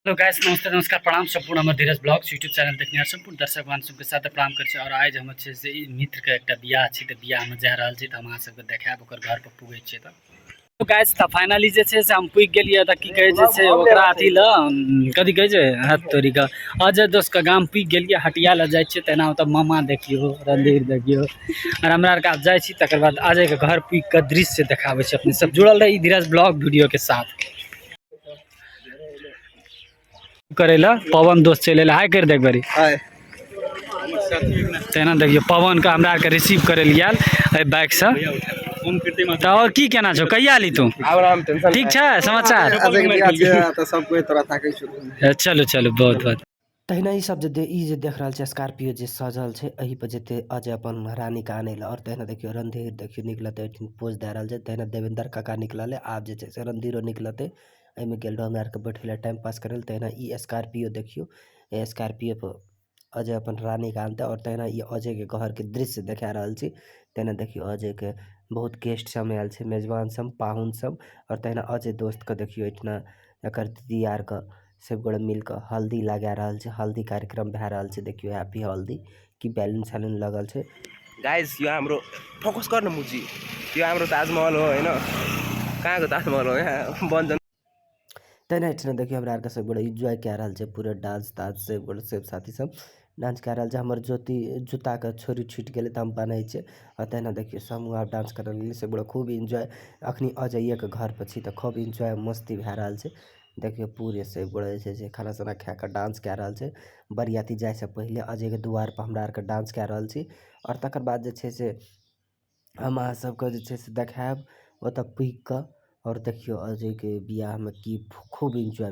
Hello guys, नमस्ते नमस्कार प्रणाम। संपूर्ण हमर धीरज ब्लॉग्स यूट्यूब चैनल देखने संपूर्ण दर्शक मान सबके साथ प्रणाम कर छी। और आज हम अच्छे से मित्र के एक बियाह छी, तो बियाह में जा रहल छी, तो हम अहाँ सबके देखाब ओकर घर पर पुगे छी। तो गाइस तो फाइनली जे छे से हम पुग गेलिए, त की कहे जे से ओकरा अथी ल कथी कहे जे हाथ तोरी का अजय दोस्त का गाम पुग गेलिए, हटिया ल जाय छी। तेना त मामा देखियो, रणधीर देखियो, और हमरा आर का जाय छी। तकर बाद अजय के घर पुग के दृश्य देखाबे छी। अपने सब जुड़ल रही धीरज ब्लॉग वीडियो के साथ। करेला पवन दोस्त चले हाय कर देख बरी तेना देखियो पवन का हमरा के रिसीव करे लिया बाइक से। तो और की कहना छो, कहिया ली तू? ठीक है समाचार। चलो चलो बहुत बहुत तहिना ई सब जे देख रहल छै स्कॉर्पियो जे सजल छै, एही पर जेते अजय अपन रानी के आने ला। और तहिना देखियो रणधीर देखियो निकलते, पोज दे रहल छै। तहिना देवेंद्र काका निकलले, आब जे छै से रणधीरो निकलते। एहिमे गेल रहो हमरा आर के बैठे ला टाइम पास करे। तहिना ई स्कॉर्पियो देखियो, ए स्कॉर्पियो पर अजय अपन रानी के आनते। और तहिना ई अजय के घर के दृश्य देखा रहल छी। तहिना देखियो अजय के बहुत गेस्ट सब आयल छै, मेजबान सब, पाहुन सब। और तहिना अजय दोस्त के देखियो इतना एकर दीदी आर के सब गोड़े मिल के हल्दी लगा रहल छै। हल्दी कार्यक्रम भे रहल छै। देखियो हैप्पी हल्दी की बैलून सैलून लगल छै। गाइस यो हाम्रो फोकस गर्न मुजी, यो हाम्रो ताजमहल हो हैन, कहाँको ताजमहल हो यहाँ बन्जन। तहिना इतना देखियो हमरा आर के सब गोड़े एंजॉय कर रहल छै, पूरे डांस तांस सब गोड़े सब साथी सब डांस कर रहल छै। हमर ज्योति जूता के छोरी छूट गेले त हम बनै छै। और तहिना देखियो समूह आब डांस कर रहल सब गोड़े खूब एंजॉय। अखनी अजय के घर पर छी त खूब एंजॉय मस्ती भे रहल छै। देखियो पूरे से गोड़े जे खाना साना खा के डांस कर रहल छै। बरियाती जाय से पहले अजय के द्वार पर हमरा आर के डांस कर रहल छी। और तकर बाद जे छै से हम अहाँ सबके जे छै से देखायब ओतऽ पुग के। और देखियो अजय के बियाह में की खूब एंजॉय